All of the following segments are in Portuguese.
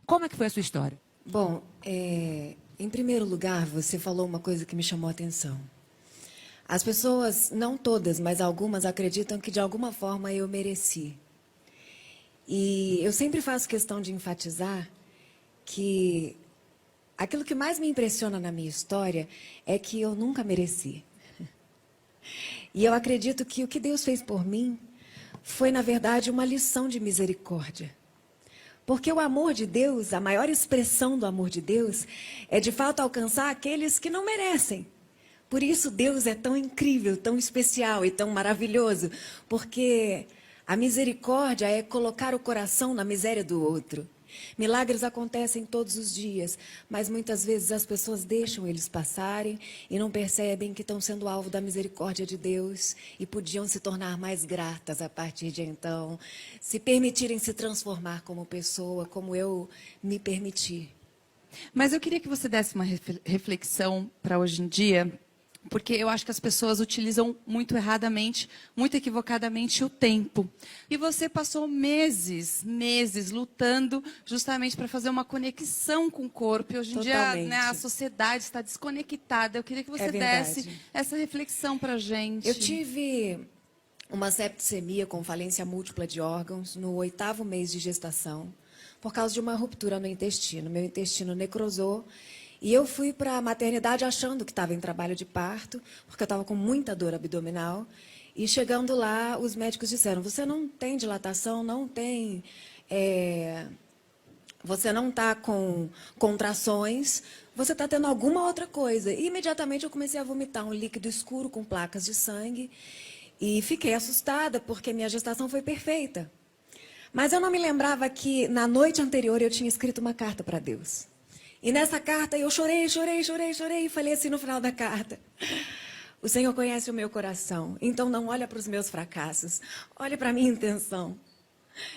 Como é que foi a sua história? Bom, em primeiro lugar, você falou uma coisa que me chamou a atenção. As pessoas, não todas, mas algumas, acreditam que de alguma forma eu mereci. E eu sempre faço questão de enfatizar que aquilo que mais me impressiona na minha história é que eu nunca mereci. E eu acredito que o que Deus fez por mim foi, na verdade, uma lição de misericórdia. Porque o amor de Deus, a maior expressão do amor de Deus, é de fato alcançar aqueles que não merecem. Por isso Deus é tão incrível, tão especial e tão maravilhoso, porque a misericórdia é colocar o coração na miséria do outro. Milagres acontecem todos os dias, mas muitas vezes as pessoas deixam eles passarem e não percebem que estão sendo alvo da misericórdia de Deus e podiam se tornar mais gratas a partir de então, se permitirem se transformar como pessoa, como eu me permiti. Mas eu queria que você desse uma reflexão para hoje em dia, porque eu acho que as pessoas utilizam muito erradamente, muito equivocadamente o tempo. E você passou meses lutando justamente para fazer uma conexão com o corpo. E hoje em dia, né, a sociedade está desconectada. Eu queria que você desse essa reflexão para a gente. Eu tive uma septicemia com falência múltipla de órgãos no 8º mês de gestação, por causa de uma ruptura no intestino. Meu intestino necrosou. E eu fui para a maternidade achando que estava em trabalho de parto, porque eu estava com muita dor abdominal. E chegando lá, os médicos disseram, você não tem dilatação, não tem... você não está com contrações, você está tendo alguma outra coisa. E imediatamente eu comecei a vomitar um líquido escuro com placas de sangue. E fiquei assustada, porque minha gestação foi perfeita. Mas eu não me lembrava que, na noite anterior, eu tinha escrito uma carta para Deus. E nessa carta eu chorei, e falei assim no final da carta, o Senhor conhece o meu coração, então não olha para os meus fracassos, olhe para a minha intenção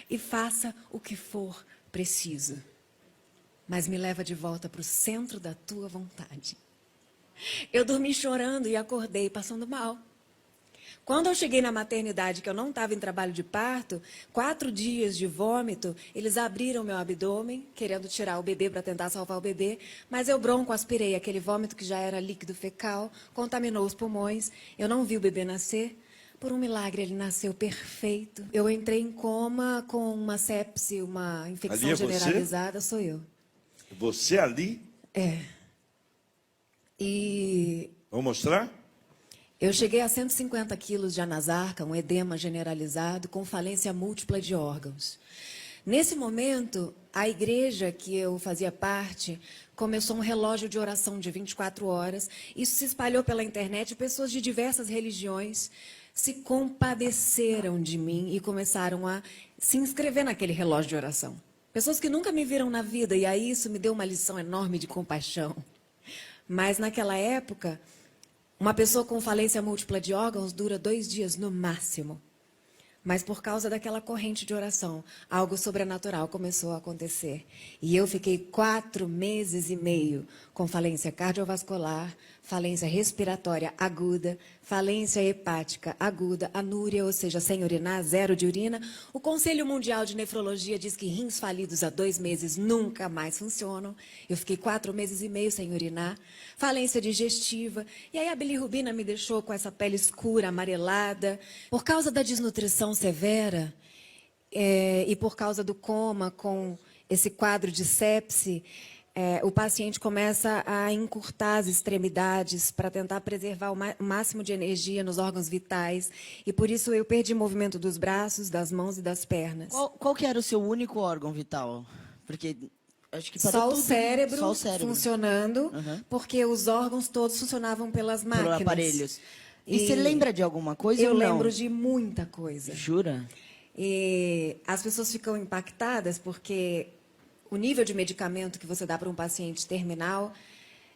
e faça o que for preciso. Mas me leva de volta para o centro da tua vontade. Eu dormi chorando e acordei passando mal. Quando eu cheguei na maternidade, que eu não estava em trabalho de parto, 4 dias de vômito, eles abriram meu abdômen, querendo tirar o bebê para tentar salvar o bebê, mas eu broncoaspirei aquele vômito que já era líquido fecal, contaminou os pulmões, eu não vi o bebê nascer. Por um milagre, ele nasceu perfeito. Eu entrei em coma com uma sepse, uma infecção generalizada, sou eu. Você ali? É. E... Vamos mostrar? Eu cheguei a 150 quilos de anasarca, um edema generalizado, com falência múltipla de órgãos. Nesse momento, a igreja que eu fazia parte começou um relógio de oração de 24 horas. Isso se espalhou pela internet e pessoas de diversas religiões se compadeceram de mim e começaram a se inscrever naquele relógio de oração. Pessoas que nunca me viram na vida, e aí isso me deu uma lição enorme de compaixão. Mas naquela época... Uma pessoa com falência múltipla de órgãos dura 2 dias no máximo. Mas por causa daquela corrente de oração, algo sobrenatural começou a acontecer. E eu fiquei 4 meses e meio com falência cardiovascular, falência respiratória aguda, falência hepática aguda, anúria, ou seja, sem urinar, 0 de urina. O Conselho Mundial de Nefrologia diz que rins falidos há 2 meses nunca mais funcionam. Eu fiquei 4 meses e meio sem urinar, falência digestiva. E aí a bilirrubina me deixou com essa pele escura, amarelada. Por causa da desnutrição severa e por causa do coma com esse quadro de sepse, o paciente começa a encurtar as extremidades para tentar preservar o máximo de energia nos órgãos vitais. E por isso eu perdi movimento dos braços, das mãos e das pernas. Qual que era o seu único órgão vital? Porque acho que só o cérebro funcionando, porque os órgãos todos funcionavam pelas máquinas. Pelos aparelhos. E você lembra de alguma coisa ou não? Eu lembro de muita coisa. Jura? E as pessoas ficam impactadas porque o nível de medicamento que você dá para um paciente terminal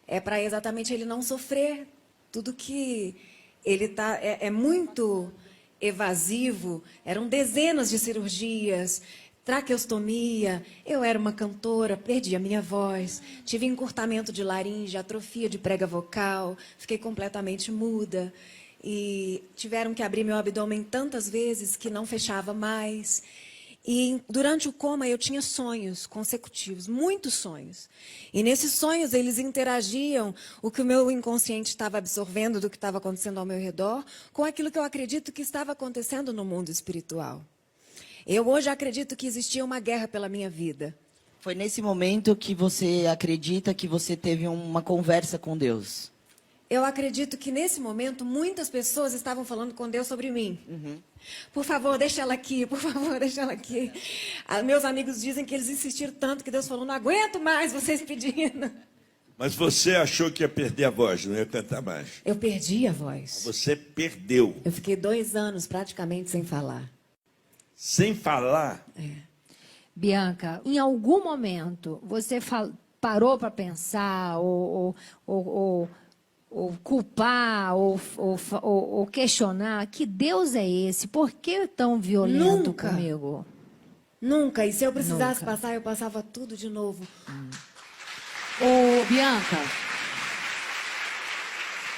é para exatamente ele não sofrer. Tudo que ele tá é muito evasivo. Eram dezenas de cirurgias, traqueostomia. Eu era uma cantora, perdi a minha voz, tive encurtamento de laringe, atrofia de prega vocal, fiquei completamente muda. E tiveram que abrir meu abdômen tantas vezes que não fechava mais. E durante o coma eu tinha sonhos consecutivos, muitos sonhos. E nesses sonhos eles interagiam o que o meu inconsciente estava absorvendo do que estava acontecendo ao meu redor com aquilo que eu acredito que estava acontecendo no mundo espiritual. Eu hoje acredito que existia uma guerra pela minha vida. Foi nesse momento que você acredita que você teve uma conversa com Deus? Eu acredito que nesse momento muitas pessoas estavam falando com Deus sobre mim. Por favor, deixa ela aqui, por favor, deixa ela aqui. Meus amigos dizem que eles insistiram tanto que Deus falou, não aguento mais vocês pedindo. Mas você achou que ia perder a voz, não ia cantar mais. Eu perdi a voz. Você perdeu. Eu fiquei 2 anos praticamente sem falar. Sem falar. Bianca, em algum momento você parou para pensar ou culpar ou questionar que Deus é esse? Por que tão violento Nunca. comigo? Nunca. E se eu precisasse Nunca. passar, eu passava tudo de novo. Ô, Bianca,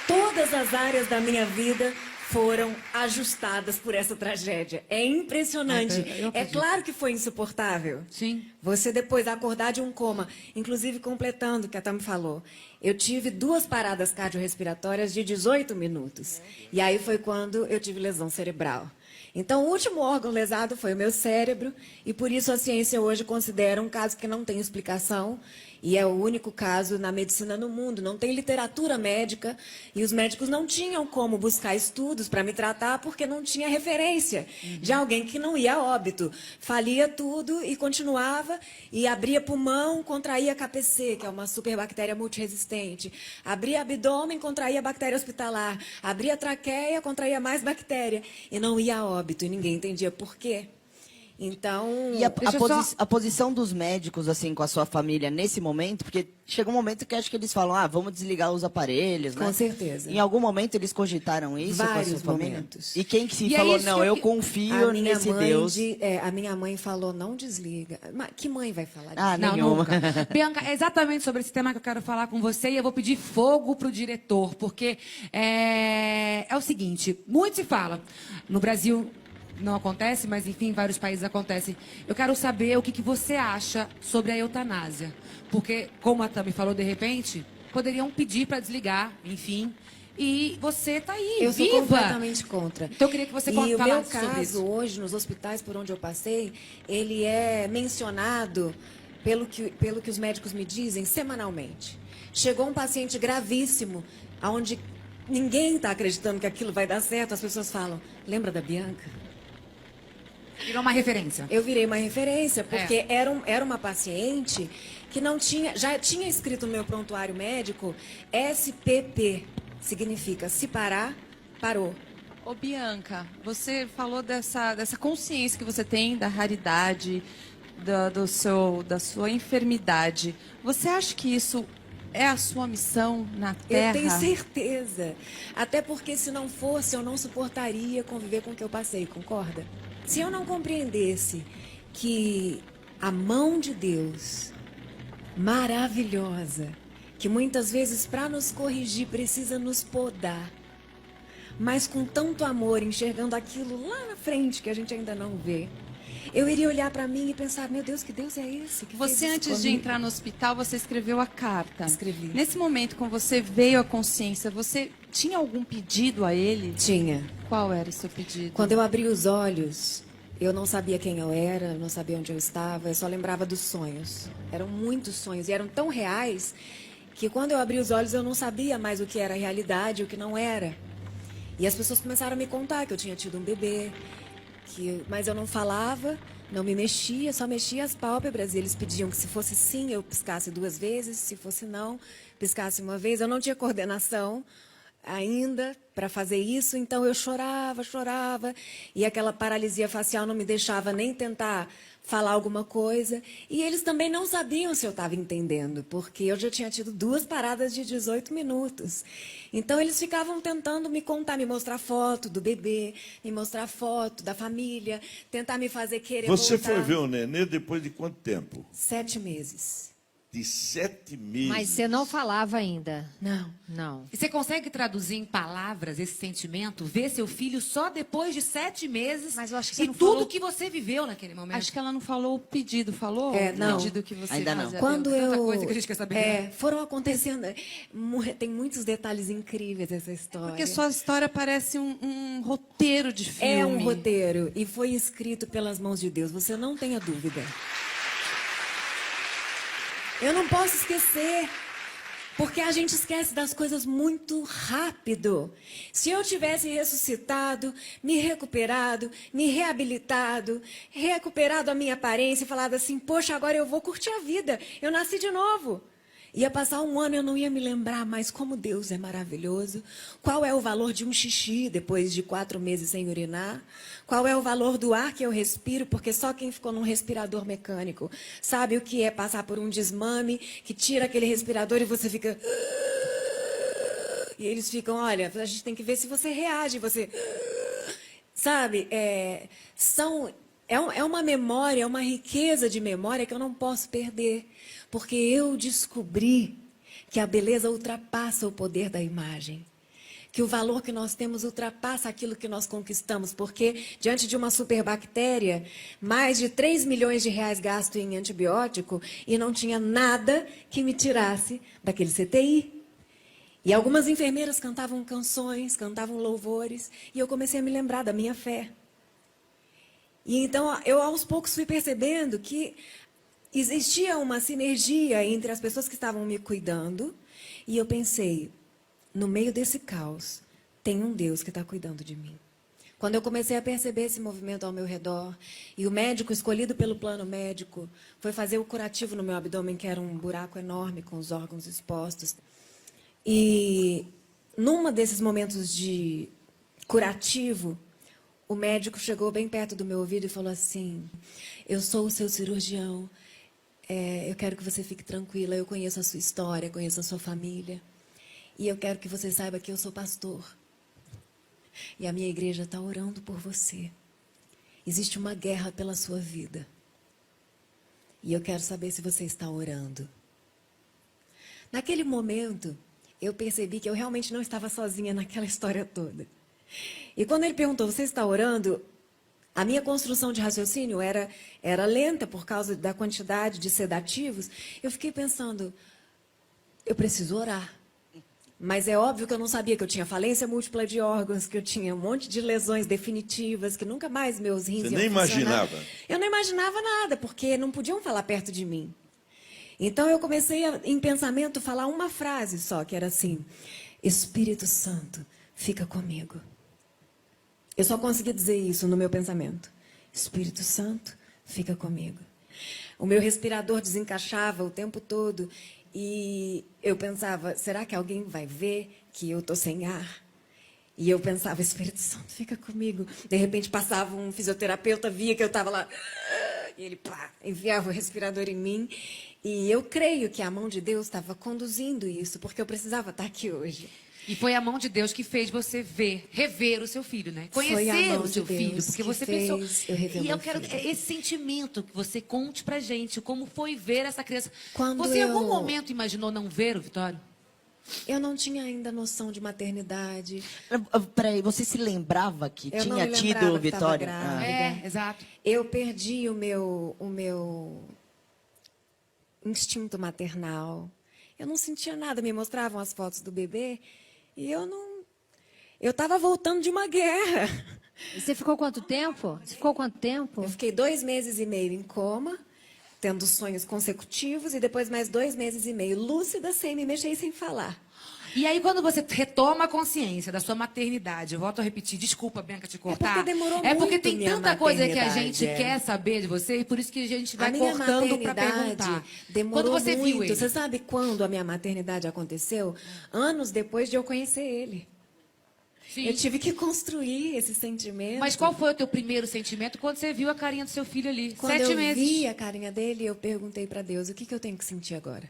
Todas as áreas da minha vida foram ajustadas por essa tragédia. É impressionante. Eu É acredito. claro que foi insuportável. Sim. Você depois acordar de um coma, inclusive completando o que a Tami falou. Eu tive 2 paradas cardiorrespiratórias de 18 minutos. E aí foi quando eu tive lesão cerebral. Então, o último órgão lesado foi o meu cérebro, e por isso a ciência hoje considera um caso que não tem explicação, e é o único caso na medicina no mundo. Não tem literatura médica, e os médicos não tinham como buscar estudos para me tratar, porque não tinha referência de alguém que não ia a óbito. Falia tudo e continuava, e abria pulmão, contraía KPC, que é uma superbactéria multiresistente. Abria abdômen, contraía bactéria hospitalar. Abria traqueia, contraía mais bactéria. E não ia a óbito, e ninguém entendia por quê. Então, E Deixa eu só- a posição dos médicos, assim, com a sua família nesse momento, porque chega um momento que acho que eles falam, vamos desligar os aparelhos, né? com certeza. Em algum momento eles cogitaram isso com a sua Vários família? momentos. E quem que se E é falou, isso não, que eu eu que- confio nesse Deus. A minha mãe falou, não desliga. Mas que mãe vai falar disso? Ah, Não, nenhuma. nunca. Bianca, é exatamente sobre esse tema que eu quero falar com você e eu vou pedir fogo pro diretor, porque é o seguinte, muito se fala, no Brasil não acontece, mas enfim, em vários países acontece. Eu quero saber o que você acha sobre a eutanásia, porque, como a Tami falou, de repente, poderiam pedir para desligar, enfim, e você tá aí, Eu sou viva. completamente contra. Então eu queria que você E o meu falasse sobre caso isso. hoje, nos hospitais por onde eu passei, ele é mencionado, pelo que os médicos me dizem, semanalmente. Chegou um paciente gravíssimo, onde ninguém está acreditando que aquilo vai dar certo, as pessoas falam, lembra da Bianca? Virou uma referência. Eu virei uma referência, porque era uma paciente que não tinha, já tinha escrito no meu prontuário médico SPP, significa se parar, parou. Ô, Bianca, você falou dessa consciência que você tem da raridade, da sua enfermidade. Você acha que isso é a sua missão na Terra? Eu tenho certeza. Até porque se não fosse, eu não suportaria conviver com o que eu passei, concorda? Se eu não compreendesse que a mão de Deus, maravilhosa, que muitas vezes para nos corrigir precisa nos podar, mas com tanto amor, enxergando aquilo lá na frente que a gente ainda não vê, eu iria olhar para mim e pensar, meu Deus, que Deus é esse? Que fez Você, isso antes de comigo? entrar no hospital, você escreveu a carta. Escrevi. Nesse momento, quando você veio à consciência, você tinha algum pedido a ele? Tinha. Qual era o seu pedido? Quando eu abri os olhos, eu não sabia quem eu era, não sabia onde eu estava, eu só lembrava dos sonhos. Eram muitos sonhos e eram tão reais que quando eu abri os olhos eu não sabia mais o que era realidade e o que não era. E as pessoas começaram a me contar que eu tinha tido um bebê, mas eu não falava, não me mexia, só mexia as pálpebras. E eles pediam que se fosse sim, eu piscasse 2 vezes, se fosse não, piscasse 1 vez. Eu não tinha coordenação ainda para fazer isso, então eu chorava, e aquela paralisia facial não me deixava nem tentar falar alguma coisa, e eles também não sabiam se eu estava entendendo, porque eu já tinha tido 2 paradas de 18 minutos. Então eles ficavam tentando me contar, me mostrar foto do bebê, me mostrar foto da família, tentar me fazer querer Você voltar. foi ver o nenê depois de quanto tempo? 7 meses. de 7 meses. Mas você não falava ainda. Não. Não. E você consegue traduzir em palavras esse sentimento? Ver seu filho só depois de 7 meses Mas eu acho que você e não tudo falou- que você viveu naquele momento? Acho que ela não falou o pedido, falou? Não. O pedido que você Ainda não. fazia a Quando Deus. Tanta eu coisa que a gente quer saber, né? foram acontecendo, tem muitos detalhes incríveis essa história. Porque sua história parece um roteiro de filme. É um roteiro e foi escrito pelas mãos de Deus, você não tenha dúvida. Eu não posso esquecer, porque a gente esquece das coisas muito rápido. Se eu tivesse ressuscitado, me recuperado, me reabilitado, recuperado a minha aparência e falado assim, poxa, agora eu vou curtir a vida, eu nasci de novo. Ia passar um ano e eu não ia me lembrar mais como Deus é maravilhoso. Qual é o valor de um xixi depois de 4 meses sem urinar? Qual é o valor do ar que eu respiro? Porque só quem ficou num respirador mecânico sabe o que é passar por um desmame, que tira aquele respirador e você fica... E eles ficam, olha, a gente tem que ver se você reage, você... Sabe, é uma memória, é uma riqueza de memória que eu não posso perder. Porque eu descobri que a beleza ultrapassa o poder da imagem. Que o valor que nós temos ultrapassa aquilo que nós conquistamos. Porque, diante de uma superbactéria, mais de 3 milhões de reais gasto em antibiótico e não tinha nada que me tirasse daquele CTI. E algumas enfermeiras cantavam canções, cantavam louvores, e eu comecei a me lembrar da minha fé. E então, eu aos poucos fui percebendo que existia uma sinergia entre as pessoas que estavam me cuidando, e eu pensei, no meio desse caos, tem um Deus que está cuidando de mim. Quando eu comecei a perceber esse movimento ao meu redor, e o médico escolhido pelo plano médico foi fazer o curativo no meu abdômen, que era um buraco enorme com os órgãos expostos. E num desses momentos de curativo, o médico chegou bem perto do meu ouvido e falou assim, eu sou o seu cirurgião, eu quero que você fique tranquila, eu conheço a sua história, conheço a sua família, e eu quero que você saiba que eu sou pastor. E a minha igreja está orando por você. Existe uma guerra pela sua vida. E eu quero saber se você está orando. Naquele momento, eu percebi que eu realmente não estava sozinha naquela história toda. E quando ele perguntou, você está orando? A minha construção de raciocínio era lenta por causa da quantidade de sedativos. Eu fiquei pensando, eu preciso orar. Mas é óbvio que eu não sabia que eu tinha falência múltipla de órgãos, que eu tinha um monte de lesões definitivas, que nunca mais meus rins Você iam nem funcionar. imaginava? Eu não imaginava nada, porque não podiam falar perto de mim. Então eu comecei, em pensamento, falar uma frase só, que era assim, Espírito Santo, fica comigo. Eu só consegui dizer isso no meu pensamento. Espírito Santo, fica comigo. O meu respirador desencaixava o tempo todo e eu pensava, será que alguém vai ver que eu estou sem ar? E eu pensava, Espírito Santo, fica comigo. De repente passava um fisioterapeuta, via que eu estava lá, e ele enviava o respirador em mim. E eu creio que a mão de Deus estava conduzindo isso, porque eu precisava estar aqui hoje. E foi a mão de Deus que fez você rever o seu filho, né? Foi a Conhecer mão o seu de Deus filho, porque que você fez pensou. eu rever E meu eu quero filho. esse sentimento que você conte pra gente, como foi ver essa criança. Quando Você em algum eu- momento imaginou não ver o Vitório? Eu não tinha ainda noção de maternidade. Peraí, você se lembrava que Eu não tinha me tido lembrava que estava Vitória? grávida. É, exato. Eu perdi o meu instinto maternal. Eu não sentia nada. Me mostravam as fotos do bebê e eu não... Eu estava voltando de uma guerra. E você ficou quanto tempo? Você ficou quanto tempo? Eu fiquei 2 meses e meio em coma, tendo sonhos consecutivos, e depois mais 2 meses e meio lúcida, sem me mexer e sem falar. E aí, quando você retoma a consciência da sua maternidade, eu volto a repetir, desculpa, Bianca, te cortar. porque demorou É porque muito tem minha tanta coisa que a maternidade, gente é. quer saber de você, e por isso que a gente vai A minha cortando para maternidade perguntar. demorou Quando você muito. viu ele? Você sabe quando a minha maternidade aconteceu? Anos depois de eu conhecer ele. Sim. Eu tive que construir esse sentimento. Mas qual foi o teu primeiro sentimento quando você viu a carinha do seu filho ali? Quando 7 eu meses. vi a carinha dele, eu perguntei para Deus, o que eu tenho que sentir agora?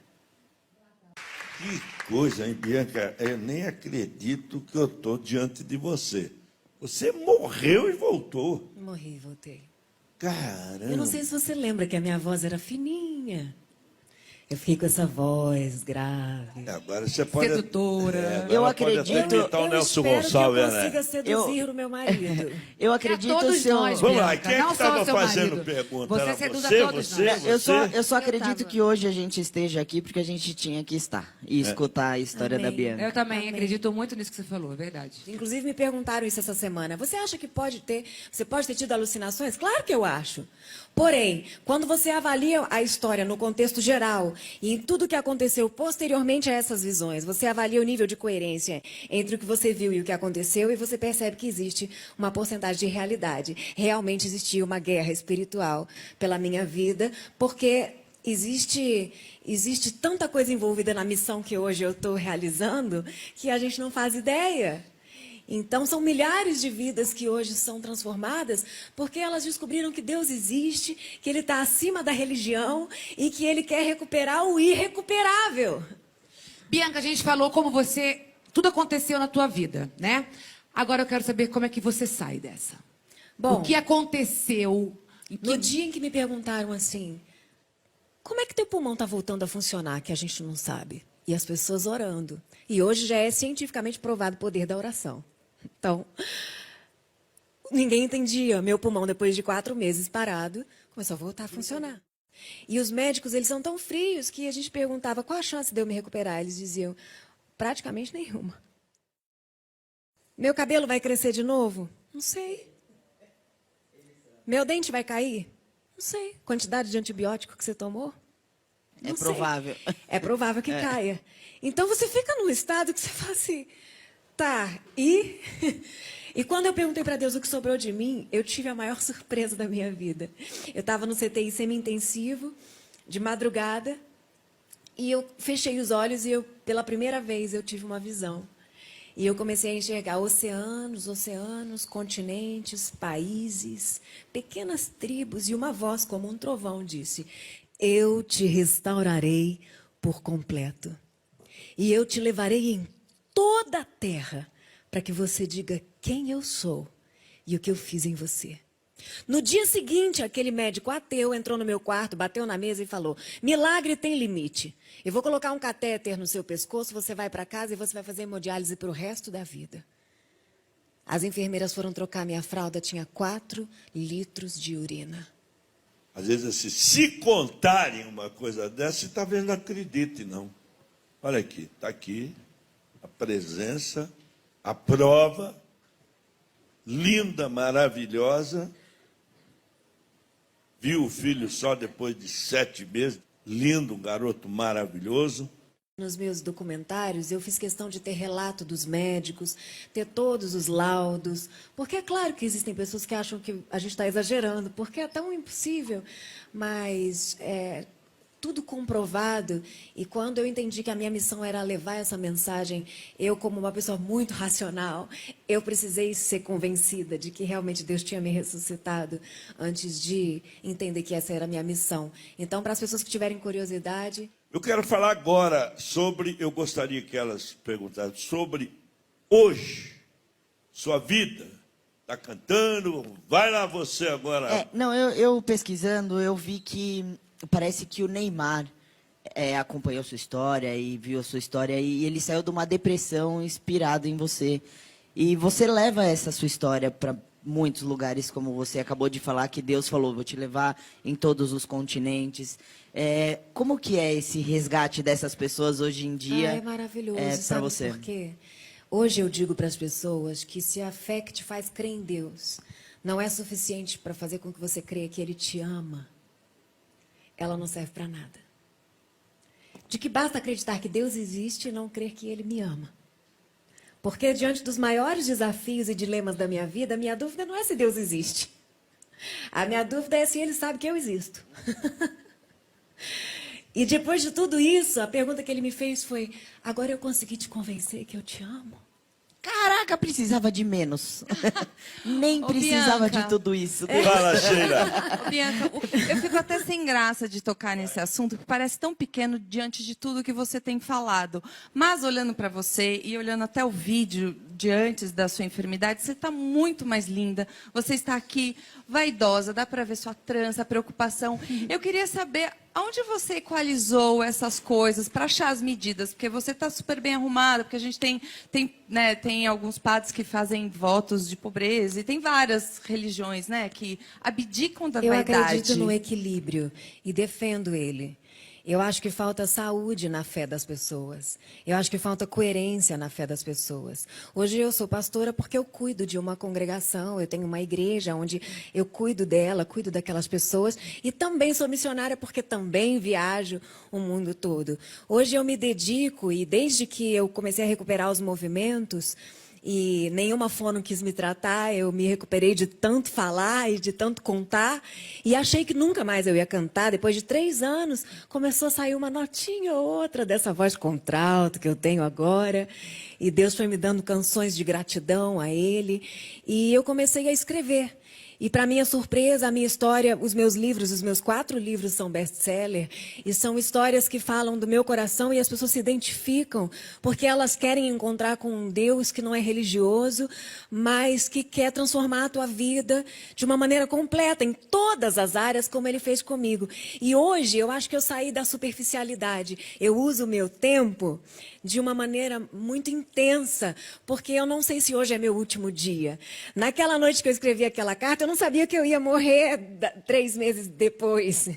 Que coisa, hein, Bianca? Eu nem acredito que eu estou diante de você. Você morreu e voltou. Morri e voltei. Caramba. Eu não sei se você lembra que a minha voz era fininha. Eu fiquei com essa voz grave. Agora você pode. Sedutora. Eu Pode acredito- até imitar o Nelson espero Gonçalves, que eu consiga né? seduzir o meu marido. Eu É acredito todos seu... nós, Vamos lá, Bianca, quem é não que só estava o seu fazendo marido. pergunta? Você Era seduz você, a todos você? nós. Eu só acredito tava. que hoje a gente esteja aqui porque a gente tinha que estar e escutar a história Amém. da Bianca. Eu também Amém. acredito muito nisso que você falou, é verdade. Inclusive, me perguntaram isso essa semana. Você acha que você pode ter tido alucinações? Claro que eu acho. Porém, quando você avalia a história no contexto geral e em tudo que aconteceu posteriormente a essas visões, você avalia o nível de coerência entre o que você viu e o que aconteceu e você percebe que existe uma porcentagem de realidade. Realmente existia uma guerra espiritual pela minha vida, porque existe tanta coisa envolvida na missão que hoje eu estou realizando que a gente não faz ideia. Então, são milhares de vidas que hoje são transformadas porque elas descobriram que Deus existe, que Ele está acima da religião e que Ele quer recuperar o irrecuperável. Bianca, a gente falou como você... Tudo aconteceu na tua vida, né? Agora eu quero saber como é que você sai dessa. Bom, O que aconteceu? no dia em que me perguntaram assim, como é que teu pulmão está voltando a funcionar, que a gente não sabe? E as pessoas orando. E hoje já é cientificamente provado o poder da oração. Então, ninguém entendia. Meu pulmão, depois de 4 meses parado, começou a voltar a funcionar. E os médicos, eles são tão frios que a gente perguntava qual a chance de eu me recuperar. Eles diziam, praticamente nenhuma. Meu cabelo vai crescer de novo? Não sei. Meu dente vai cair? Não sei. Quantidade de antibiótico que você tomou? É Não sei. provável. É provável que caia. Então você fica num estado que você fala assim, tá, e? E quando eu perguntei para Deus o que sobrou de mim, eu tive a maior surpresa da minha vida. Eu estava no CTI semi-intensivo, de madrugada, e eu fechei os olhos e pela primeira vez eu tive uma visão. E eu comecei a enxergar oceanos, continentes, países, pequenas tribos, e uma voz como um trovão disse, eu te restaurarei por completo. E eu te levarei em toda a terra para que você diga quem eu sou e o que eu fiz em você. No dia seguinte, aquele médico ateu entrou no meu quarto, bateu na mesa e falou, milagre tem limite. Eu vou colocar um catéter no seu pescoço, você vai para casa e você vai fazer hemodiálise para o resto da vida. As enfermeiras foram trocar minha fralda, tinha 4 litros de urina. Às vezes, assim, se contarem uma coisa dessa, você talvez não acredite, não. Olha aqui, está aqui a presença, a prova, linda, maravilhosa. Viu o filho só depois de 7 meses, lindo, um garoto maravilhoso. Nos meus documentários, eu fiz questão de ter relato dos médicos, ter todos os laudos, porque é claro que existem pessoas que acham que a gente está exagerando, porque é tão impossível, mas é tudo comprovado. E quando eu entendi que a minha missão era levar essa mensagem, eu, como uma pessoa muito racional, eu precisei ser convencida de que realmente Deus tinha me ressuscitado antes de entender que essa era a minha missão. Então, para as pessoas que tiverem curiosidade... Eu quero falar agora sobre, eu gostaria que elas perguntassem sobre hoje, sua vida. Está cantando? Vai lá você agora. Não, eu pesquisando, eu vi que parece que o Neymar acompanhou sua história e viu a sua história e ele saiu de uma depressão inspirado em você. E você leva essa sua história para muitos lugares, como você acabou de falar, que Deus falou, vou te levar em todos os continentes. Como que é esse resgate dessas pessoas hoje em dia? É maravilhoso, para sabe você? por quê? Hoje eu digo para as pessoas que se a fé que te faz crer em Deus não é suficiente para fazer com que você creia que Ele te ama, ela não serve para nada. De que basta acreditar que Deus existe e não crer que Ele me ama. Porque diante dos maiores desafios e dilemas da minha vida, a minha dúvida não é se Deus existe. A minha dúvida é se Ele sabe que eu existo. E depois de tudo isso, a pergunta que Ele me fez foi, agora eu consegui te convencer que eu te amo? Caraca, precisava de menos. Nem precisava Bianca. de tudo isso. Fala, Sheila. Ô, Bianca, eu fico até sem graça de tocar nesse assunto, porque parece tão pequeno diante de tudo que você tem falado. Mas olhando para você e olhando até o vídeo de antes da sua enfermidade, você está muito mais linda. Você está aqui vaidosa, dá para ver sua trança, preocupação. Eu queria saber Aonde você equalizou essas coisas para achar as medidas? Porque você está super bem arrumada, porque a gente tem alguns padres que fazem votos de pobreza, e tem várias religiões, né, que abdicam da Eu vaidade. acredito no equilíbrio e defendo ele. Eu acho que falta saúde na fé das pessoas. Eu acho que falta coerência na fé das pessoas. Hoje eu sou pastora porque eu cuido de uma congregação, eu tenho uma igreja onde eu cuido dela, cuido daquelas pessoas. E também sou missionária porque também viajo o mundo todo. Hoje eu me dedico, e desde que eu comecei a recuperar os movimentos, e nenhuma fono quis me tratar, eu me recuperei de tanto falar e de tanto contar, e achei que nunca mais eu ia cantar. Depois de 3 anos, começou a sair uma notinha ou outra dessa voz contralto que eu tenho agora, e Deus foi me dando canções de gratidão a Ele, e eu comecei a escrever. E, para minha surpresa, a minha história, os meus livros, os meus 4 livros são best-seller, e são histórias que falam do meu coração, e as pessoas se identificam, porque elas querem encontrar com um Deus que não é religioso, mas que quer transformar a tua vida de uma maneira completa, em todas as áreas, como Ele fez comigo. E hoje, eu acho que eu saí da superficialidade. Eu uso o meu tempo de uma maneira muito intensa, porque eu não sei se hoje é meu último dia. Naquela noite que eu escrevi aquela carta, eu não sabia que eu ia morrer 3 meses depois,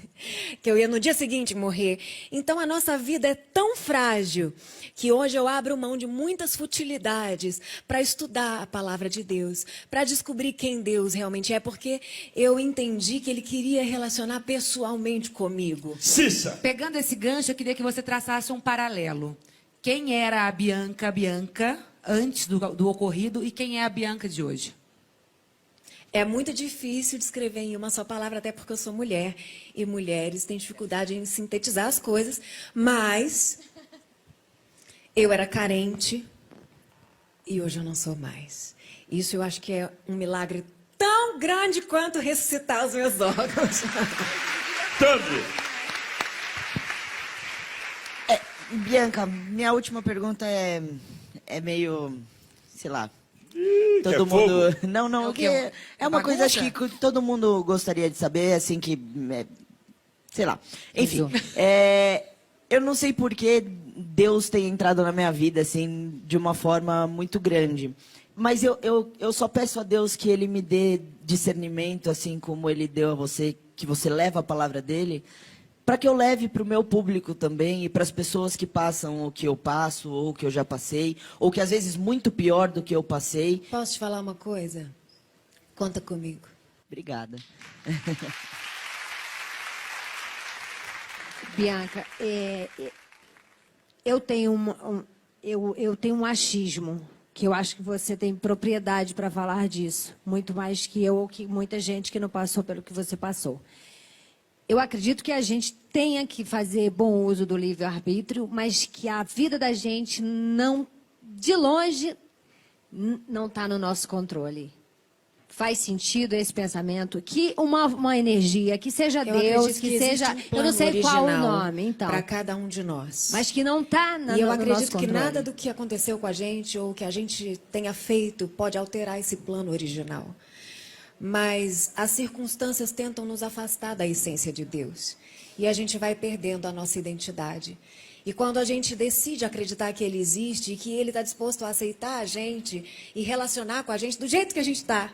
que eu ia no dia seguinte morrer. Então a nossa vida é tão frágil que hoje eu abro mão de muitas futilidades para estudar a palavra de Deus, para descobrir quem Deus realmente é, porque eu entendi que Ele queria relacionar pessoalmente comigo. Cissa! Pegando esse gancho, eu queria que você traçasse um paralelo. Quem era a Bianca antes do ocorrido e quem é a Bianca de hoje? É muito difícil descrever em uma só palavra, até porque eu sou mulher. E mulheres têm dificuldade em sintetizar as coisas. Mas eu era carente e hoje eu não sou mais. Isso eu acho que é um milagre tão grande quanto ressuscitar os meus órgãos. Tanto! Bianca, minha última pergunta é meio, sei lá, Quer todo mundo... fogo? Não, É o quê? é uma coisa Bagunça? acho que todo mundo gostaria de saber, assim, que, sei lá. Enfim, Isso. eu não sei por que Deus tem entrado na minha vida, assim, de uma forma muito grande. Mas eu só peço a Deus que Ele me dê discernimento, assim como Ele deu a você, que você leva a palavra dEle, para que eu leve para o meu público também e para as pessoas que passam o que eu passo, ou o que eu já passei, ou que às vezes muito pior do que eu passei. Posso te falar uma coisa? Conta comigo. Obrigada. Bianca, eu tenho eu tenho um achismo, que eu acho que você tem propriedade para falar disso, muito mais que eu ou que muita gente que não passou pelo que você passou. Eu acredito que a gente tenha que fazer bom uso do livre-arbítrio, mas que a vida da gente não, de longe, não está no nosso controle. Faz sentido esse pensamento? Que uma energia, que seja Eu Deus, acredito que existe seja... um eu plano não sei qual o original nome, então. para cada um de nós. Mas que não está no nosso controle. E eu acredito que nada do que aconteceu com a gente ou que a gente tenha feito pode alterar esse plano original. Mas as circunstâncias tentam nos afastar da essência de Deus. E a gente vai perdendo a nossa identidade. E quando a gente decide acreditar que Ele existe e que Ele está disposto a aceitar a gente e relacionar com a gente do jeito que a gente está,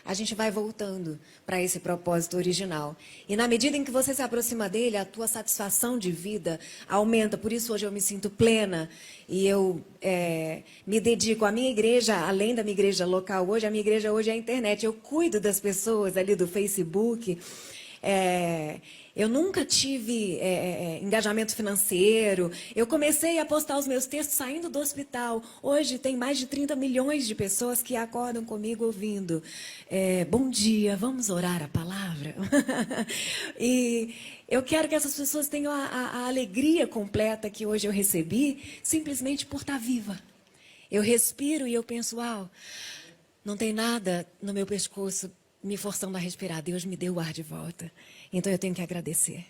a gente vai voltando para esse propósito original. E na medida em que você se aproxima dele, a tua satisfação de vida aumenta. Por isso hoje eu me sinto plena e eu me dedico à minha igreja, além da minha igreja local hoje, a minha igreja hoje é a internet. Eu cuido das pessoas ali do Facebook. Eu nunca tive engajamento financeiro. Eu comecei a postar os meus textos saindo do hospital. Hoje tem mais de 30 milhões de pessoas que acordam comigo ouvindo. Bom dia, vamos orar a palavra? E eu quero que essas pessoas tenham a alegria completa que hoje eu recebi, simplesmente por estar viva. Eu respiro e eu penso, uau, não tem nada no meu pescoço me forçando a respirar. Deus me deu o ar de volta. Então eu tenho que agradecer.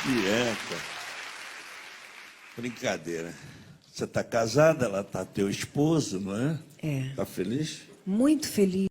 Bianca, Brincadeira. Você está casada, ela está teu esposo, não é? É. Está feliz? Muito feliz.